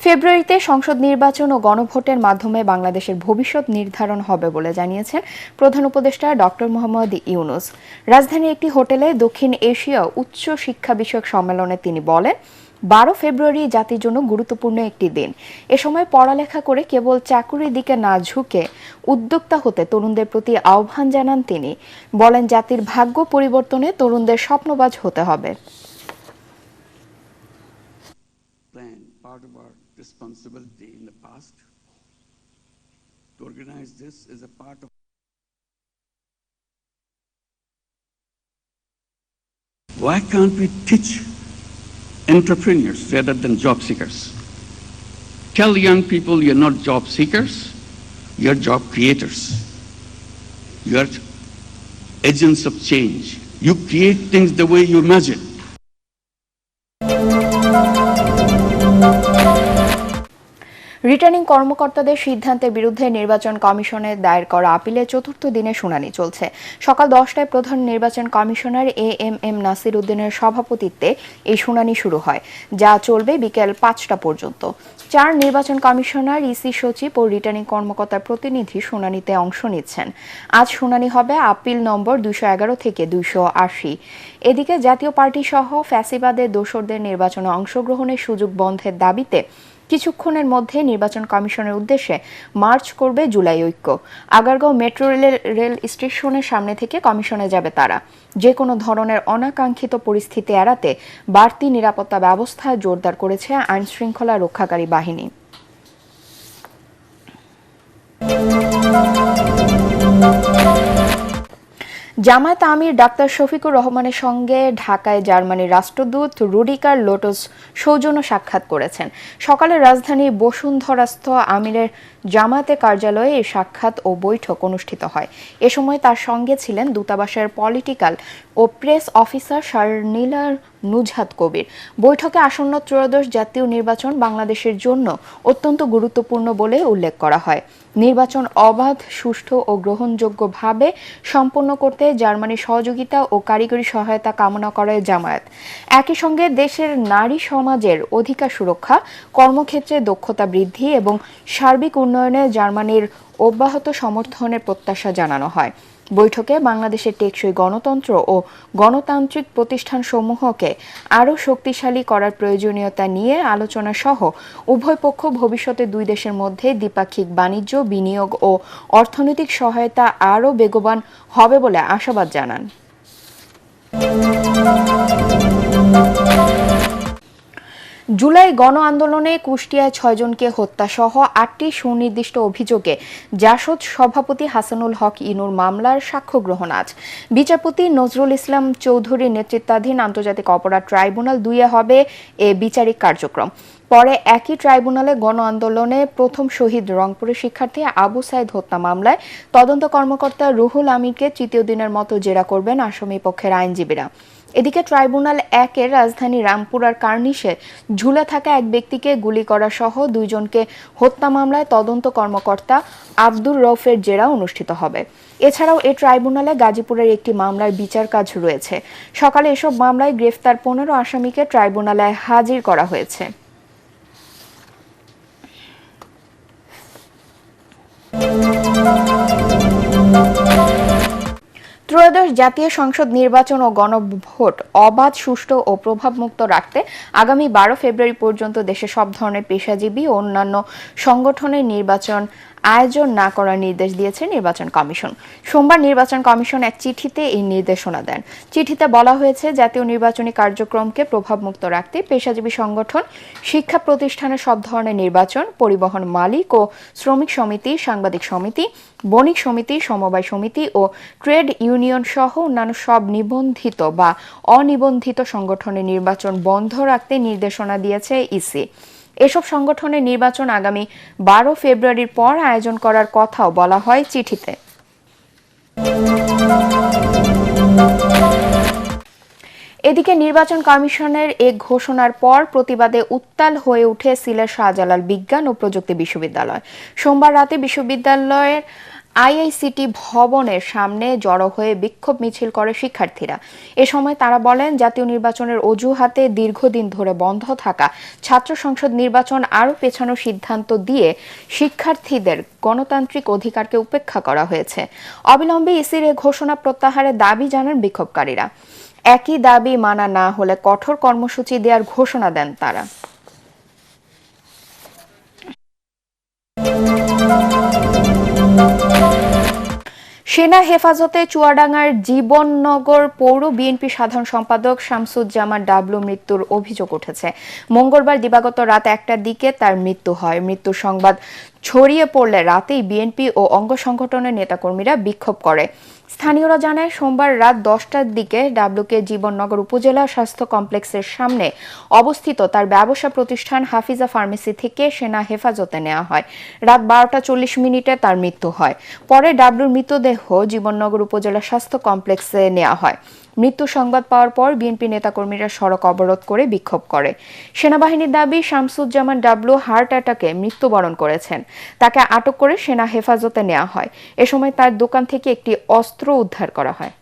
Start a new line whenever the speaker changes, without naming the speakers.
ফেব্রুয়ারিতে সংসদ নির্বাচন ও গণভোটের মাধ্যমে বাংলাদেশের ভবিষ্যৎ নির্ধারণ হবে বলে জানিয়েছেন প্রধান উপদেষ্টা ডক্টর মোহাম্মদ ইউনূস। রাজধানীর একটি হোটেলে দক্ষিণ এশীয় উচ্চ শিক্ষা বিষয়ক সম্মেলনে তিনি বলেন, 12 ফেব্রুয়ারি জাতির জন্য গুরুত্বপূর্ণ একটি দিন। এ সময় পড়ালেখা করে কেবল চাকুরির দিকে না ঝুঁকে উদ্যোক্তা হতে তরুণদের প্রতি আহ্বান জানান তিনি। বলেন, জাতির ভাগ্য পরিবর্তনে তরুণদের স্বপ্নবাজ হতে হবে।
Part of our responsibility in the past to organize this is a part of why can't we teach entrepreneurs rather than job seekers? Tell young people you're not job seekers, you're job creators. You're agents of change. You create things the way you imagine.
Returning কর্মকর্তাদের সিদ্ধান্তের বিরুদ্ধে নির্বাচন কমিশনের দায়ের করা আপিলের চতুর্থ দিনে শুনানি চলছে। সকাল 10টায় প্রধান নির্বাচন কমিশনার এএমএম নাসির উদ্দিনের সভাপতিত্বে এই শুনানি শুরু হয়, যা চলবে বিকেল 5টা পর্যন্ত। 4 নির্বাচন কমিশনার, ইসি সচিব ও রিটার্নিং কর্মকর্তার প্রতিনিধি শুনানিতে অংশ নিচ্ছেন। আজ শুনানি হবে আপিল নম্বর 211 থেকে 280। এদিকে জাতীয় পার্টি সহ ফ্যাসিবাদের দোসরদের নির্বাচনে অংশগ্রহণের সুযোগ বন্ধের দাবিতে কিছুক্ষণের মধ্যে নির্বাচন কমিশনের উদ্দেশ্যে মার্চ করবে জুলাই ঐক্য। আগারগাঁও মেট্রো রেল স্টেশনের সামনে থেকে কমিশনে যাবে তারা। যে কোনো ধরনের অনাকাঙ্ক্ষিত পরিস্থিতি এড়াতে বাড়তি নিরাপত্তা ব্যবস্থা জোরদার করেছে আইন শৃঙ্খলা রক্ষাকারী বাহিনী। জামায়াত আমির ডাক্তার শফিকুর রহমানের সঙ্গে ঢাকায় জার্মানির রাষ্ট্রদূত রুডিকার লোটস সৌজন্য সাক্ষাৎ করেছেন। সকালে রাজধানীর বসুন্ধরাস্থ আমিরের জামায়াতের কার্যালয়ে এই সাক্ষাৎ ও বৈঠক অনুষ্ঠিত হয়। এ সময় তার সঙ্গে ছিলেন দূতাবাসের পলিটিক্যাল ও প্রেস অফিসার শারনীলার নুজহাত কবির। বৈঠকে আসন্ন ত্রয়োদশ জাতীয় নির্বাচন বাংলাদেশের জন্য অত্যন্ত গুরুত্বপূর্ণ বলে উল্লেখ করা হয়। নির্বাচন অবাধ, সুষ্ঠু ও গ্রহণযোগ্যভাবে সম্পন্ন করতে জার্মানির সহযোগিতা ও কারিগরি সহায়তা কামনা করে জামায়াত। একই সঙ্গে দেশের নারী সমাজের অধিকার সুরক্ষা, কর্মক্ষেত্রে দক্ষতা বৃদ্ধি এবং সার্বিক উন্নয়নে জার্মানির অব্যাহত সমর্থনের প্রত্যাশা জানানো হয়। বৈঠকে বাংলাদেশের টেকসই গণতন্ত্র ও গণতান্ত্রিক প্রতিষ্ঠানসমূহকে আরও শক্তিশালী করার প্রয়োজনীয়তা নিয়ে আলোচনা সহ উভয় পক্ষ ভবিষ্যতে দুই দেশের মধ্যে দ্বিপাক্ষিক বাণিজ্য, বিনিয়োগ ও অর্থনৈতিক সহায়তা আরও বেগবান হবে বলে আশাবাদ জানান। জুলাই গণ আন্দোলনে কুষ্টিয়ায় 6 জনকে হত্যাসহ 8টি সুনির্দিষ্ট অভিযোগে জাসদ সভাপতি হাসানুল হক ইনুর মামলার সাক্ষ্য গ্রহণ আজ। বিচারপতি নজরুল ইসলাম চৌধুরীর নেতৃত্বাধীন আন্তর্জাতিক অপরাধ ট্রাইব্যুনাল 2-এ হবে এ বিচারিক কার্যক্রম। পরে একই ট্রাইব্যুনালে গণ আন্দোলনে প্রথম শহীদ রংপুরের শিক্ষার্থী আবু সাইদ হত্যা মামলায় তদন্ত কর্মকর্তা রুহুল আমিরকে তৃতীয় দিনের মতো জেরা করবেন আসামি পক্ষের আইনজীবীরা। এদিকে ট্রাইব্যুনাল 1-এর রাজধানী রামপুরার কার্নিশে ঝুলে থাকা এক ব্যক্তিকে গুলি করা সহ 2 জনকে হত্যা মামলায় তদন্ত কর্মকর্তা আব্দুর রউফের জেরা অনুষ্ঠিত হবে। এছাড়াও এই ট্রাইব্যুনালে গাজীপুরের একটি মামলার বিচার কাজ রয়েছে। সকালে এসব মামলায় গ্রেফতার 15 আসামিকে ট্রাইব্যুনালে হাজির করা হয়েছে। ত্রয়োদশ জাতীয় সংসদ নির্বাচন ও গণভোট অবাধ, সুষ্ঠু ও প্রভাবমুক্ত রাখতে আগামী 12 ফেব্রুয়ারি পর্যন্ত দেশে সব ধরনের পেশাজীবী ও অন্যান্য সংগঠনের নির্বাচন আয়োজন না করার নির্দেশ দিয়েছে নির্বাচন কমিশন। সোমবার নির্বাচন কমিশন এক চিঠিতে এই নির্দেশনা দেন। চিঠিতে বলা হয়েছে, জাতীয় নির্বাচনী কার্যক্রমকে প্রভাবমুক্ত রাখতে পেশাজীবী সংগঠন, শিক্ষা প্রতিষ্ঠানের সব ধরনের নির্বাচন, পরিবহন মালিক ও শ্রমিক সমিতি, সাংবাদিক সমিতি, বণিক সমিতি, সমবায় সমিতি ও ট্রেড ইউনিয়ন সহ অন্যান্য সব নিবন্ধিত বা অনিবন্ধিত সংগঠনের নির্বাচন বন্ধ রাখতে নির্দেশনা দিয়েছে ইসি। এসব সংগঠনের নির্বাচন আগামী 12 ফেব্রুয়ারির পর আয়োজন করার কথাও বলা হয় চিঠিতে। এদিকে নির্বাচন কমিশনের এই ঘোষণার পর প্রতিবাদে উত্তাল হয়ে ওঠে সিলেট শাহজালাল বিজ্ঞান ও প্রযুক্তি বিশ্ববিদ্যালয়। সোমবার রাতে বিশ্ববিদ্যালয়ের আইআইসিটি ভবনের সামনে জড়ো হয়ে বিক্ষোভ মিছিল করে শিক্ষার্থীরা। এ সময় তারা বলেন, জাতীয় নির্বাচনের অজুহাতে দীর্ঘদিন ধরে বন্ধ থাকা ছাত্র সংসদ নির্বাচন আরও পেছানোর সিদ্ধান্ত দিয়ে শিক্ষার্থীদের গণতান্ত্রিক অধিকারকে উপেক্ষা করা হয়েছে। অবিলম্বে ইসির এ ঘোষণা প্রত্যাহারের দাবি জানান বিক্ষোভকারীরা। একই দাবি মানা না হলে কঠোর কর্মসূচি দেওয়ার ঘোষণা দেন তারা। সেনা হেফাজতে চুয়াডাঙ্গার জীবননগর পৌর বিএনপি সাধারণ সম্পাদক শামসুজ্জামান ডাবলু মৃত্যুর অভিযোগ উঠেছে। মঙ্গলবার দিবাগত রাত 1টার দিকে তার মৃত্যু হয়। মৃত্যুর সংবাদ ছড়িয়ে পড়লে রাতেই বিএনপি ও অঙ্গ সংগঠনের নেতাকর্মীরা বিক্ষোভ করে। স্থানীয়রা জানায়, সোমবার রাত 10টার দিকে ডাবলুকে জীবননগর উপজেলা স্বাস্থ্য কমপ্লেক্সের সামনে অবস্থিত তার ব্যবসা প্রতিষ্ঠান হাফিজা ফার্মেসি থেকে সেনা হেফাজতে নেওয়া হয়। রাত 12টা 40 তার মৃত্যু হয়। পরে ডাবলুর মৃতদেহ জীবননগর উপজেলা স্বাস্থ্য কমপ্লেক্সে নেওয়া হয়। মৃত্যু সংবাদ পাওয়ার পর বিএনপি নেতাকর্মীরা সড়ক অবরোধ করে বিক্ষোভ করে। সেনাবাহিনীর দাবি, শামসুজ্জামান ডাবলু হার্ট অ্যাটাকে মৃত্যুবরণ করেছেন। তাকে আটক করে সেনা হেফাজতে নেওয়া হয়। এ সময় তার দোকান থেকে একটি অস্ত্র উদ্ধার করা হয়।